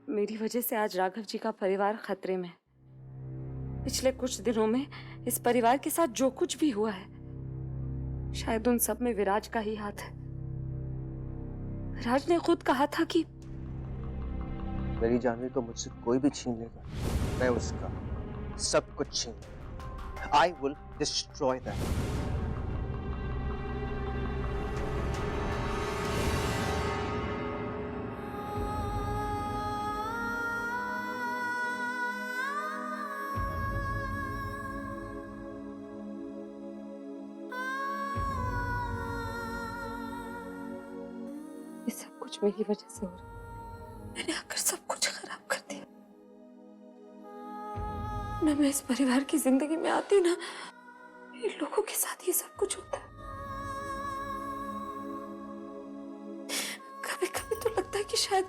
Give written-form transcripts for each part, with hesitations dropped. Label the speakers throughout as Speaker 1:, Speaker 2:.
Speaker 1: मेरी वजह से आज राघव जी का परिवार खतरे में है। पिछले कुछ दिनों में इस परिवार के साथ जो कुछ भी हुआ है, शायद उन सब में विराज का ही हाथ है। विराज ने खुद कहा था कि
Speaker 2: मेरी जानवी को मुझसे कोई भी छीन लेगा, मैं उसका सब कुछ छीन लूंगा। I will destroy them.
Speaker 1: ये सब कुछ मेरी वजह से हो रहा है। मैंने आकर सब कुछ खराब कर दिया। ना मैं इस परिवार की जिंदगी में आती, ना इन लोगों के साथ ये सब कुछ होता है। कभी कभी तो लगता है कि शायद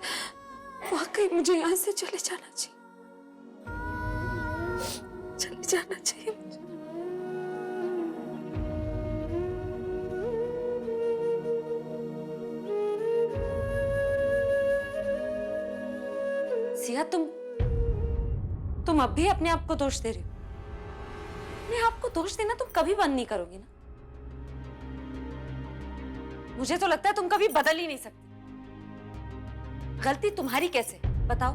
Speaker 1: वाकई मुझे यहाँ से चले जाना चाहिए। चले जाना चाहिए मुझे। सिया, तुम अब भी अपने आप को दोष दे रही हो। अपने आप को दोष देना तुम कभी बंद नहीं करोगी ना। मुझे तो लगता है तुम कभी बदल ही नहीं सकती। गलती तुम्हारी कैसे, बताओ?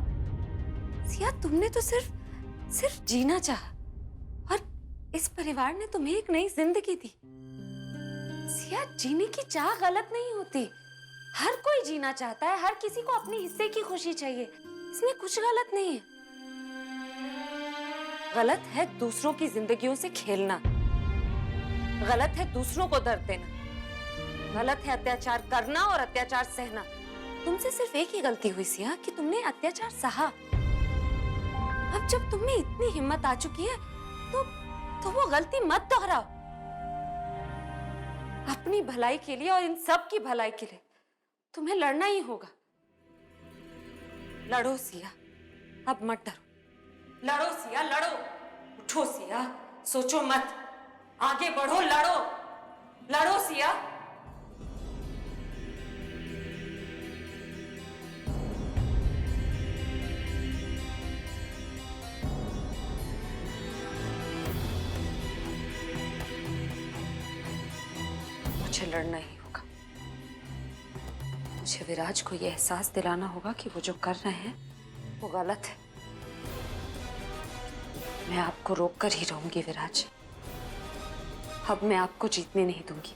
Speaker 1: सिया, तुमने तो सिर्फ जीना चाहा और इस परिवार ने तुम्हें एक नई जिंदगी दी। सिया, जीने की चाह गलत नहीं होती। हर कोई जीना चाहता है, हर किसी को अपने हिस्से की खुशी चाहिए। इसमें कुछ गलत नहीं है। गलत है दूसरों की जिंदगियों से खेलना, गलत है दूसरों को दर्द देना, गलत है अत्याचार करना और अत्याचार सहना। तुमसे सिर्फ एक ही गलती हुई सिया कि तुमने अत्याचार सहा। अब जब तुमने इतनी हिम्मत आ चुकी है तो वो गलती मत दोहराओ। अपनी भलाई के लिए और इन सब की भलाई के लिए तुम्हें लड़ना ही होगा। लड़ो सिया, अब मत डरो। लड़ो सिया, लड़ो। उठो सिया, सोचो मत, आगे बढ़ो, लड़ो। लड़ो सिया। मुझे लड़ना ही होगा। मुझे विराज को यह एहसास दिलाना होगा कि वो जो कर रहे हैं वो गलत है। मैं आपको रोक कर ही रहूंगी विराज। अब मैं आपको जीतने नहीं दूंगी,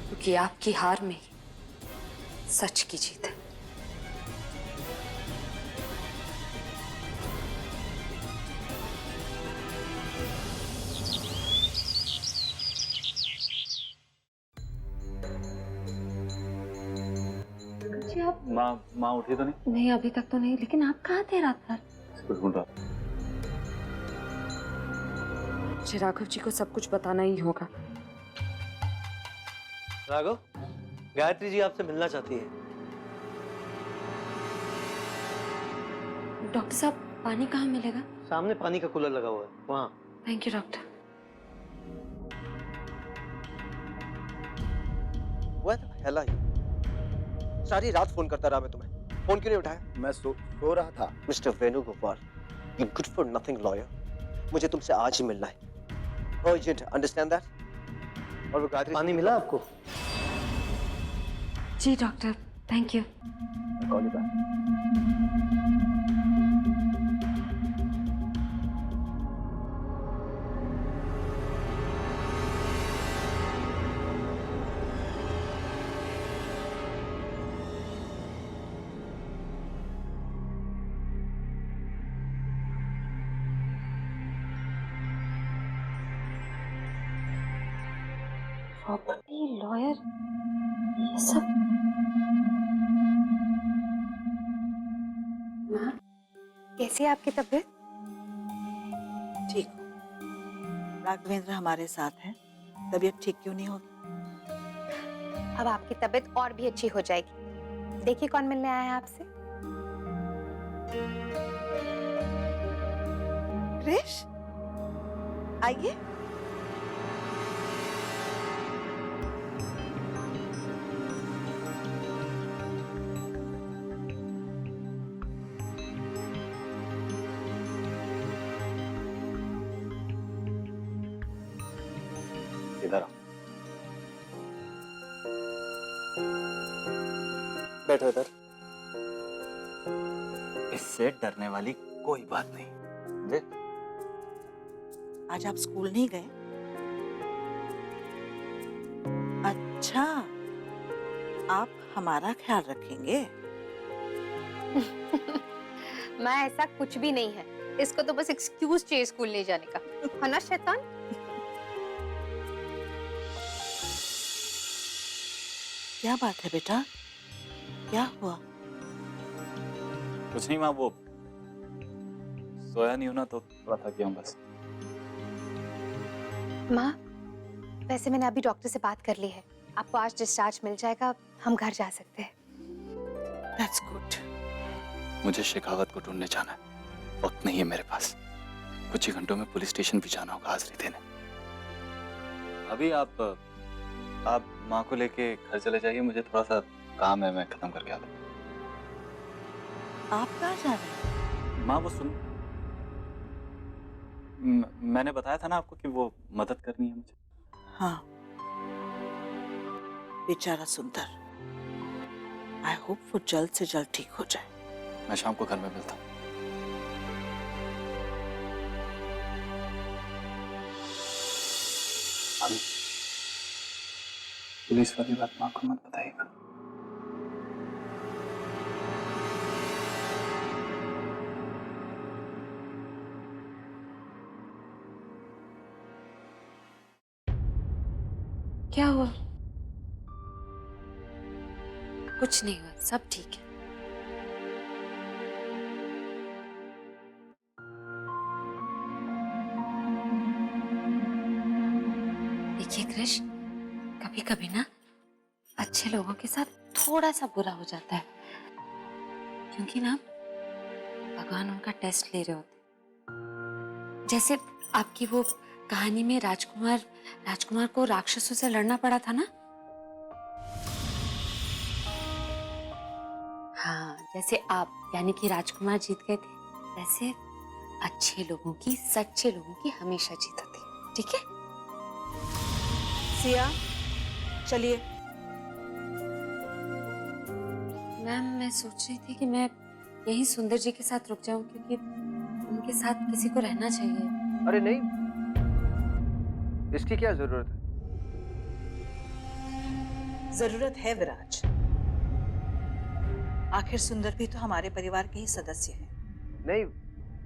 Speaker 1: क्योंकि आपकी हार में ही सच की जीत है। आप
Speaker 3: माँ उठी तो नहीं?
Speaker 1: नहीं, अभी तक तो नहीं। लेकिन आप कहाँ थे रात भर?
Speaker 3: कुछ ढूंढ रहा।
Speaker 1: मुझे राघव जी को सब कुछ बताना ही होगा।
Speaker 4: राघव, गायत्री जी आपसे मिलना चाहती है।
Speaker 1: डॉक्टर साहब, पानी कहाँ मिलेगा?
Speaker 4: सामने पानी का कूलर लगा हुआ है, वहाँ।
Speaker 1: Thank you doctor.
Speaker 2: Where the hell are you? सारी रात फोन करता रहा मैं तुम्हें, फोन क्यों नहीं उठाया?
Speaker 3: मैं सो रहा था।
Speaker 2: Mister Venugopal, you good for nothing lawyer, मुझे तुमसे आज ही मिलना है। Urgent, understand that? और वो गायत्री
Speaker 4: पानी मिला आपको?
Speaker 1: जी doctor, thank you.
Speaker 3: Call you back.
Speaker 1: Property lawyer, ये सब। माँ, कैसी है आपकी तबीयत?
Speaker 5: ठीक हूँ। राघवेंद्र हमारे साथ हैं। तबीयत ठीक क्यों नहीं होगी?
Speaker 6: अब आपकी तबीयत और भी अच्छी हो जाएगी। देखिए कौन मिलने आया है आपसे।
Speaker 5: क्रिश, आइए।
Speaker 3: बैठो इधर। इससे डरने वाली कोई बात नहीं। समझे?
Speaker 5: आज आप स्कूल नहीं गए? अच्छा, आप हमारा ख्याल रखेंगे?
Speaker 6: मैं ऐसा कुछ भी नहीं है, इसको तो बस एक्सक्यूज चाहिए स्कूल नहीं जाने का, है ना शैतान?
Speaker 5: क्या बात है बेटा, क्या हुआ?
Speaker 3: कुछ नहीं माँ, वो सोया नहीं हूं ना तो थोड़ा थक गया हूं बस।
Speaker 6: माँ, वैसे मैंने अभी डॉक्टर से बात कर ली है, आपको आज डिस्चार्ज मिल जाएगा, हम घर जा सकते हैं।
Speaker 5: That's good.
Speaker 3: मुझे शेखावत को ढूंढने जाना है, वक्त नहीं है मेरे पास। कुछ ही घंटों में पुलिस स्टेशन भी जाना होगा हाजिरी देने। अभी आप माँ को लेके घर चले जाइए, मुझे थोड़ा सा काम है, मैं खत्म करके आता हूँ।
Speaker 5: आप कहाँ जा रहे हैं?
Speaker 3: माँ वो सुन, मैंने बताया था ना आपको कि वो मदद करनी है मुझे।
Speaker 5: हाँ, बेचारा सुंदर, आई होप वो जल्द से जल्द ठीक हो जाए।
Speaker 3: मैं शाम को घर में मिलता हूँ। अभी पुलिस वाली बात माँ को मत बताइएगा।
Speaker 1: क्या हुआ? कुछ नहीं हुआ, सब ठीक है। देखिए कृष, कभी कभी ना अच्छे लोगों के साथ थोड़ा सा बुरा हो जाता है, क्योंकि ना भगवान उनका टेस्ट ले रहे होते। जैसे आपकी वो कहानी में राजकुमार को राक्षसों से लड़ना पड़ा था ना। हाँ, जैसे आप यानी कि राजकुमार जीत गए थे, वैसे अच्छे लोगों की, सच्चे लोगों की हमेशा जीत होती है। ठीक है
Speaker 5: सिया, चलिए।
Speaker 1: मैम, मैं सोच रही थी कि मैं यहीं सुंदर जी के साथ रुक जाऊं, क्योंकि उनके साथ किसी को रहना चाहिए।
Speaker 2: अरे नहीं, इसकी क्या जरूरत है?
Speaker 5: जरूरत है विराज, आखिर सुंदर भी तो हमारे परिवार के ही सदस्य हैं।
Speaker 2: नहीं,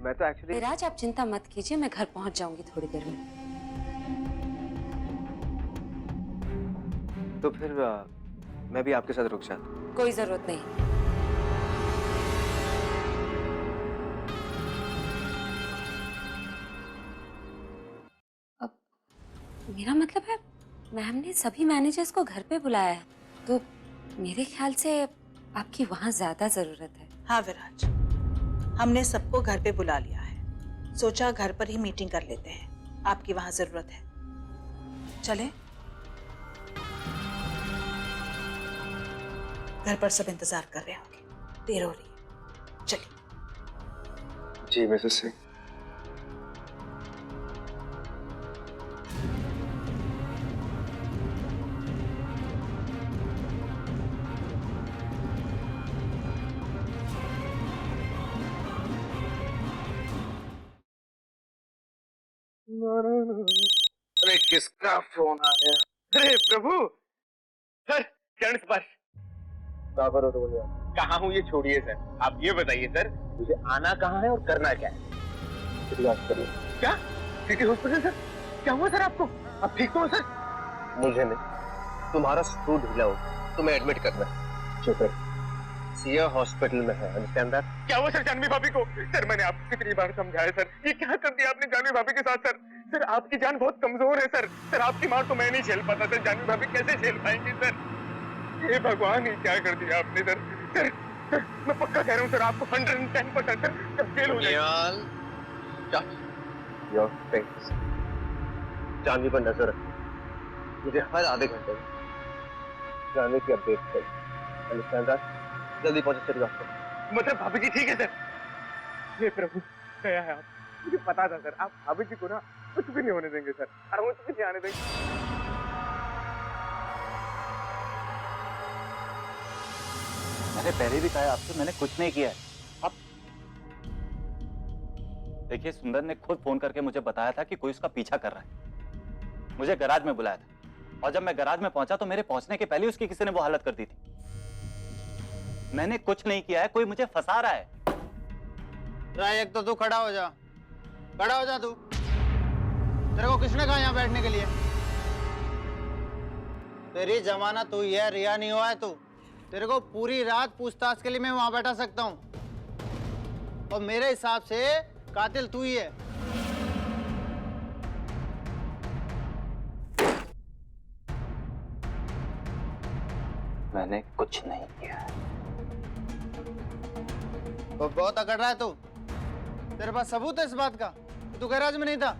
Speaker 2: मैं तो एक्चुअली।
Speaker 1: विराज, आप चिंता मत कीजिए, मैं घर पहुंच जाऊंगी थोड़ी देर में।
Speaker 2: तो फिर मैं भी आपके साथ रुक जाता हूँ।
Speaker 1: कोई जरूरत नहीं। अब मेरा मतलब है, मैम ने सभी मैनेजर्स को घर पे बुलाया है, तो मेरे ख्याल से आपकी वहां ज्यादा जरूरत है।
Speaker 5: हाँ विराज, हमने सबको घर पे बुला लिया है, सोचा घर पर ही मीटिंग कर लेते हैं। आपकी वहां जरूरत है, चले? घर पर सब इंतजार कर रहे होंगे, देर हो रही है, चलिए।
Speaker 2: जी मिसेस सिंह।
Speaker 7: अरे किसका फोन आ गया? अरे प्रभु सर, चरण स्पर्श। कहाँ हूँ ये छोड़िए सर, आप ये बताइए सर, मुझे आना कहाँ है और करना क्या है? क्या सिटी हॉस्पिटल सर? क्या हुआ सर आपको? आप ठीक तो हो सर?
Speaker 2: मुझे नहीं, तुम्हारा स्क्रू ढीला हो, तुम्हें एडमिट करना है। चुप है, सिया हॉस्पिटल में है, अंडरस्टैंड दैट?
Speaker 7: क्या हुआ सर जानवी भाभी को? सर मैंने आपको कितनी बार समझाया सर, ये क्या कर दिया आपने जानवी भाभी के साथ सर? सर आपकी जान बहुत कमजोर है सर। सर आपकी मार तो मैं नहीं झेल पाता सर, जानवी भाभी कैसे झेल पाएंगी सर? ये भगवान, ये क्या कर दिया आपने सर? सर सर मैं पक्का कह रहा हूँ सर, आपको 110% सर जब जेल हो जाएगी।
Speaker 2: योर फेस, जानवी पर नजर रख, मुझे हर आधे घंटे में जानवी की अपडेट चाहिए, अंडरस्टैंड दैट? जल्दी पहुंचे सिटी हॉस्पिटल।
Speaker 7: मतलब भाभी जी ठीक है सर? हे प्रभु, गया है आप, मुझे पता था सर, आप भाभी जी को ना कुछ भी नहीं होने देंगे सर, कुछ भी नहीं आने देंगे।
Speaker 3: मैंने पहले भी कहा आपसे, मैंने कुछ नहीं किया है। आप देखिए, सुंदर ने खुद फोन करके मुझे बताया था कि कोई उसका पीछा कर रहा है। मुझे गैराज में बुलाया था और जब मैं गैराज में पहुंचा तो मेरे पहुंचने के पहले उसकी किसी ने वो हालत कर दी थी। मैंने कुछ नहीं किया है, कोई मुझे फंसा रहा है।
Speaker 8: एक तो तू खड़ा हो जा, खड़ा हो जा तू। तेरे को किसने कहा यहाँ बैठने के लिए? तेरी जमानत हुई है, रिहा नहीं हुआ है तू। तेरे को पूरी रात पूछताछ के लिए मैं वहां बैठा सकता हूँ और मेरे हिसाब से कातिल तू ही है।
Speaker 3: मैंने कुछ नहीं किया है।
Speaker 8: तो बहुत अकड़ रहा है तू। तेरे पास सबूत है इस बात का कि तू गैराज में नहीं था?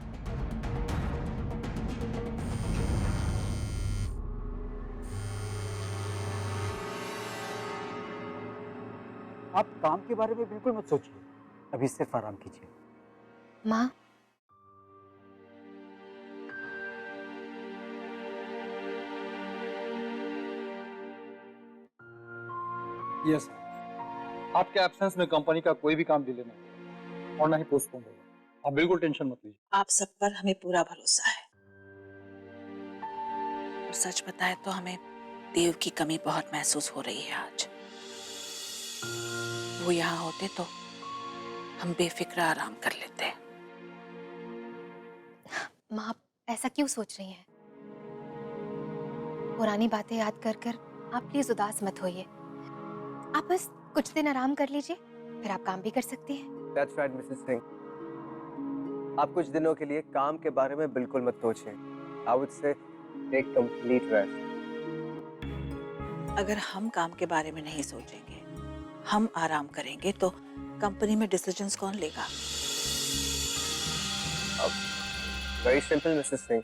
Speaker 9: आप काम के बारे में बिल्कुल मत सोचिए, अभी सिर्फ आराम कीजिए।
Speaker 6: माँ,
Speaker 9: यस, आपके एब्सेंस में कंपनी का कोई भी काम डिले नहीं और ना ही पोस्टपोन होगा। आप बिल्कुल टेंशन मत लीजिए।
Speaker 5: आप सब पर हमें पूरा भरोसा है। और सच बताए तो हमें देव की कमी बहुत महसूस हो रही है आज। वो यहाँ होते तो हम बेफिक्र आराम कर लेते।
Speaker 6: माँ आप ऐसा क्यों सोच रही हैं? पुरानी बातें याद कर कर आप प्लीज उदास मत होइए। आप बस कुछ दिन आराम कर लीजिए, फिर आप काम भी कर सकती हैं।
Speaker 2: That's right, Mrs. Singh. आप कुछ दिनों के लिए काम के बारे में बिल्कुल मत सोचें। I would say take complete rest.
Speaker 5: अगर हम काम के बारे में नहीं सोचेंगे, हम आराम करेंगे तो कंपनी में डिसीजंस कौन लेगा?
Speaker 2: Very simple, Mrs. Singh.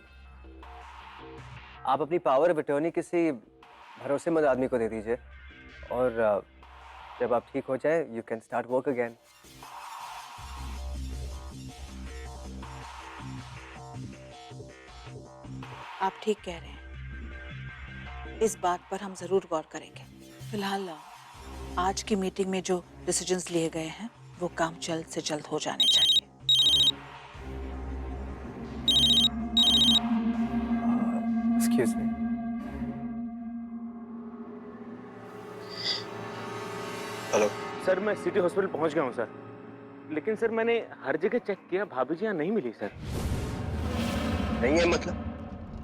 Speaker 2: आप अपनी पावर ऑफ अटॉर्नी किसी भरोसेमंद आदमी को दे दीजिए और जब आप ठीक हो जाए, you can start work again.
Speaker 5: आप ठीक कह रहे हैं। इस बात पर हम जरूर गौर करेंगे। फिलहाल आज की मीटिंग में जो डिसीजंस लिए गए हैं वो काम जल्द से जल्द हो जाने चाहिए।
Speaker 2: Excuse me. हेलो
Speaker 7: सर मैं सिटी हॉस्पिटल पहुंच गया हूं सर, लेकिन सर मैंने हर जगह चेक किया, भाभी जी यहाँ नहीं मिली सर।
Speaker 2: नहीं है मतलब?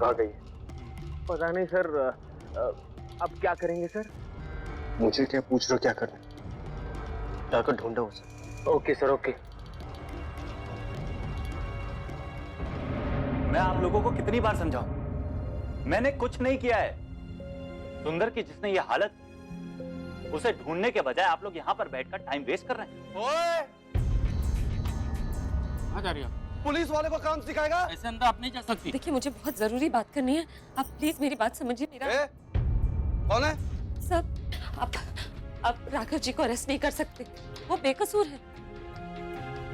Speaker 2: कहाँ गई?
Speaker 7: पता नहीं सर। अब क्या करेंगे सर?
Speaker 2: मुझे क्या पूछ रहे हो, क्या करना? जाकर ढूंढो उसे।
Speaker 7: Okay sir, okay.
Speaker 3: मैं आप लोगों को कितनी बार समझाऊं? मैंने कुछ नहीं किया है। सुंदर की जिसने ये हालत, उसे ढूंढने के बजाय आप लोग यहाँ पर बैठकर टाइम वेस्ट कर रहे हैं।
Speaker 8: ओए!
Speaker 7: कहाँ जा रही हो?
Speaker 8: पुलिस वाले को काम सिखाएगा?
Speaker 7: ऐसे अंदर आप नहीं जा सकती।
Speaker 1: देखिए मुझे बहुत जरूरी बात करनी है, आप प्लीज मेरी बात समझिए। मेरा
Speaker 8: कौन है?
Speaker 1: सब आप राघव जी को अरेस्ट नहीं कर सकते, वो बेकसूर है।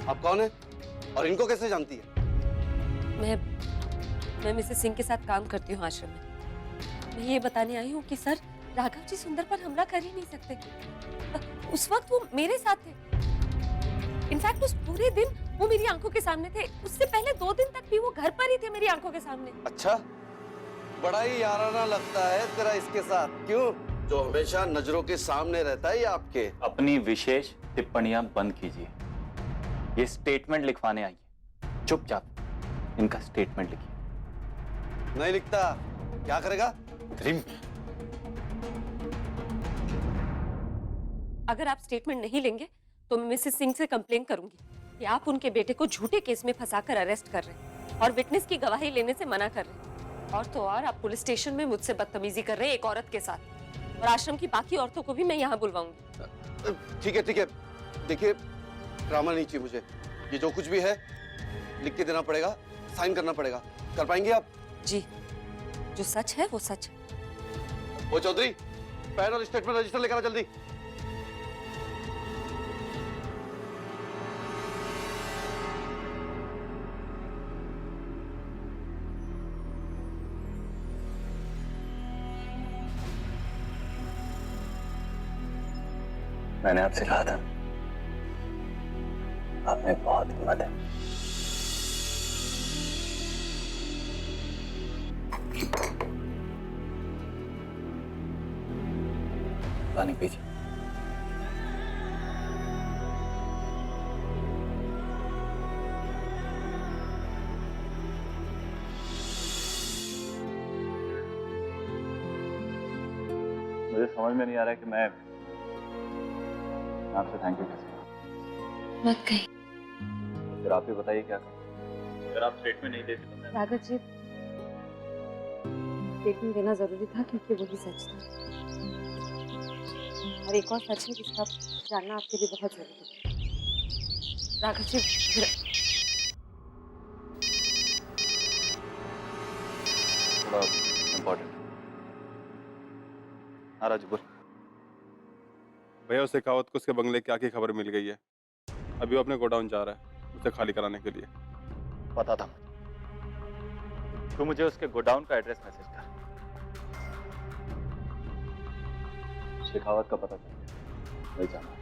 Speaker 8: आप कौन है और इनको कैसे जानती है?
Speaker 1: मैं मिसेस सिंह के साथ काम करती हूँ आश्रम में। मैं ये बताने आई हूँ कि सर राघव जी सुंदर पर हमला कर ही नहीं सकते। उस वक्त वो मेरे साथ थे। इनफैक्ट उस पूरे दिन वो मेरी आंखों के सामने थे। उससे पहले 2 दिन तक भी वो घर पर ही थे मेरी आंखों के सामने।
Speaker 8: अच्छा, बड़ा ही याराना लगता है तेरा इसके साथ। क्यों? जो हमेशा नजरों के सामने रहता है ये आपके।
Speaker 3: अपनी विशेष टिप्पणियां बंद कीजिए। ये स्टेटमेंट लिखवाने आई है, चुपचाप इनका स्टेटमेंट लिखिए।
Speaker 8: नहीं लिखता, क्या करेगा?
Speaker 1: अगर आप स्टेटमेंट नहीं लेंगे तो मैं मिसेस सिंह से कंप्लेन करूंगी कि आप उनके बेटे को झूठे केस में फंसाकर अरेस्ट कर रहे हैं और विटनेस की गवाही लेने से मना कर रहे हैं। और तो और आप पुलिस स्टेशन में मुझसे बदतमीजी कर रहे हैं एक औरत के साथ, और आश्रम की बाकी औरतों को भी मैं यहाँ बुलवाऊंगी।
Speaker 8: ठीक है। देखिए, ड्रामा नहीं चाहिए मुझे। ये जो कुछ भी है लिख के देना पड़ेगा, साइन करना पड़ेगा। कर पाएंगे आप?
Speaker 1: जी, जो सच है वो सच है।
Speaker 8: वो चौधरी, पेन और स्टेटमेंट रजिस्टर लेकर आ जल्दी।
Speaker 3: मैंने आपसे कहा था, आप में बहुत हिम्मत है। पानी पीजिए। मुझे समझ में नहीं आ रहा है कि मैं आपसे थैंक यू कैसे करूं।
Speaker 1: मत कहीं।
Speaker 3: फिर आप ही बताइए क्या करूं। अगर आप स्टेटमेंट नहीं देते तो मैं
Speaker 1: राघव जी, स्टेटमेंट देना जरूरी था क्योंकि वही सच था। और एक और सच है जिसका जानना आपके लिए बहुत जरूरी है। राघव जी,
Speaker 3: थोड़ा इम्पोर्टेंट। हाँ राजू बोल।
Speaker 10: भैया उस शेखावत को उसके बंगले की आखिरी खबर मिल गई है। अभी वो अपने गोडाउन जा रहा है उसे खाली कराने के लिए।
Speaker 3: पता था तू मुझे उसके गोडाउन का एड्रेस मैसेज कर। शेखावत का पता चल गया, वही जाना है।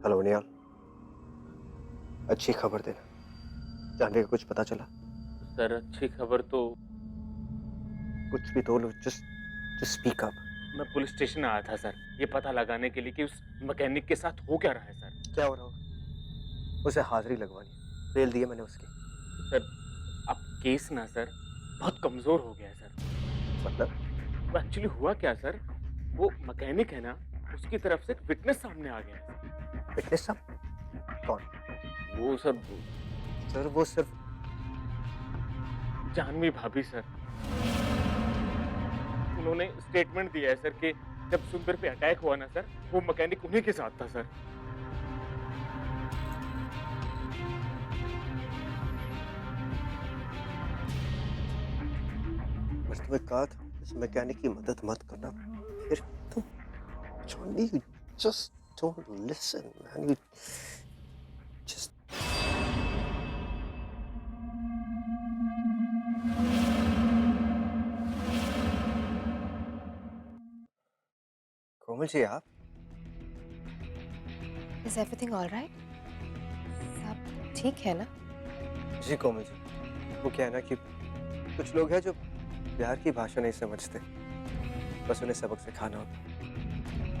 Speaker 2: हेलो निहाल, अच्छी खबर देना। जानने का कुछ पता चला?
Speaker 7: सर अच्छी खबर तो
Speaker 2: कुछ भी बोलो, जस्ट स्पीक अप।
Speaker 7: मैं पुलिस स्टेशन आया था सर, ये पता लगाने के लिए कि उस मैकेनिक के साथ हो क्या रहा है सर।
Speaker 2: क्या हो रहा होगा? उसे हाजिरी लगवानी, बेल दी है मैंने उसकी।
Speaker 7: सर अब केस ना सर बहुत कमजोर हो गया है सर।
Speaker 2: मतलब?
Speaker 7: वो एक्चुअली हुआ क्या सर, वो मैकेनिक है ना, उसकी तरफ से एक विटनेस सामने आ गया है।
Speaker 2: विटनेस सब? कौन?
Speaker 7: वो सब
Speaker 2: सर वो सिर्फ
Speaker 7: जानवी भाभी सर। उन्होंने स्टेटमेंट दिया है सर कि जब सुंदर पे अटैक हुआ ना सर, वो मैकेनिक उन्हीं के साथ था सर।
Speaker 2: बस तुम्हें कहा था इस मैकेनिक की मदद मत करना, फिर तुम Johnny just don't listen man, you just Komal ji आप?
Speaker 6: Is everything all right? सब ठीक है ना?
Speaker 2: जी कोमल जी, वो क्या है ना कि कुछ लोग हैं जो प्यार की भाषा नहीं समझते, बस उन्हें सबक सिखाना होता।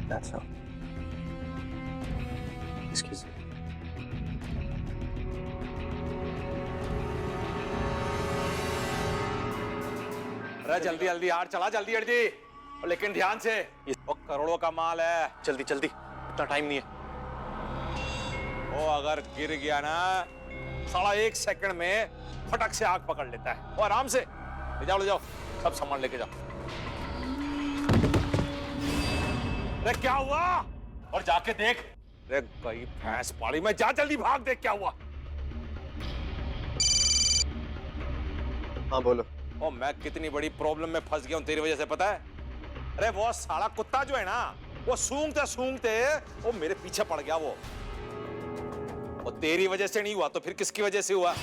Speaker 2: That's all. Excuse me.
Speaker 11: अरे जल्दी जल्दी यार, चला जल्दी जल्दी, लेकिन ध्यान से, वो करोड़ों का माल है।
Speaker 3: जल्दी जल्दी, इतना टाइम नहीं है।
Speaker 11: वो अगर गिर गया ना, 1.5 सेकंड में फटक से आग पकड़ लेता है। वो आराम से ले जाओ, सब सामान लेके जाओ। अरे क्या हुआ? और जाके देख। अरे गई भैंस पाली में, जा जल्दी भाग, देख क्या हुआ।
Speaker 2: हाँ बोलो।
Speaker 11: ओ मैं कितनी बड़ी प्रॉब्लम में फंस गया हूं तेरी वजह से, पता है? अरे वो साला कुत्ता जो है ना, वो सूंघते सूंघते वो मेरे पीछे पड़ गया। वो तेरी वजह से नहीं हुआ तो फिर किसकी वजह से हुआ?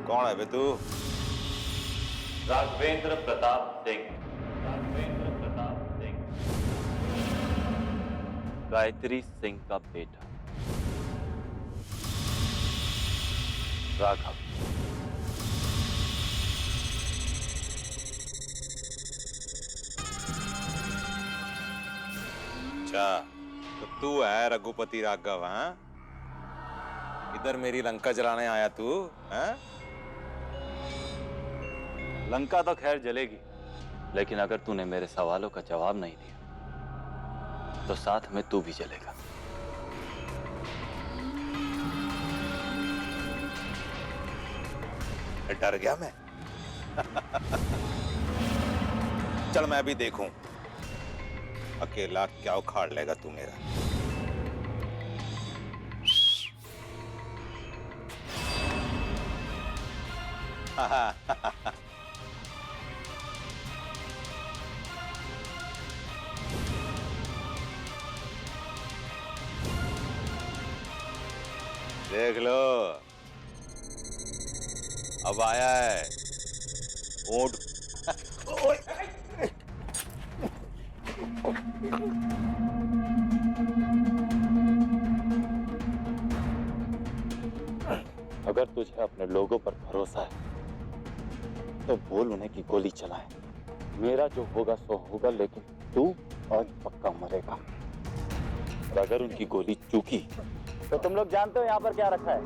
Speaker 11: कौन है बे तू?
Speaker 3: राघवेंद्र प्रताप सिंह। राघवेंद्र प्रताप सिंह, गायत्री सिंह का बेटा। राघव।
Speaker 11: अच्छा, तो तू है रघुपति राघव? हाँ, इधर मेरी लंका जलाने आया तू? हाँ?
Speaker 3: लंका तो खैर जलेगी, लेकिन अगर तूने मेरे सवालों का जवाब नहीं दिया तो साथ में तू भी जलेगा।
Speaker 11: डर गया मैं? चल मैं भी देखूं अकेला क्या उखाड़ लेगा तू मेरा। देख लो, अब आया है ऊंट।
Speaker 3: अगर तुझे अपने लोगों पर भरोसा है तो बोल उन्हें कि गोली चलाएं। मेरा जो होगा सो होगा, लेकिन तू आज पक्का मरेगा। और अगर उनकी गोली चूकी तो तुम लोग जानते हो यहाँ पर क्या रखा है।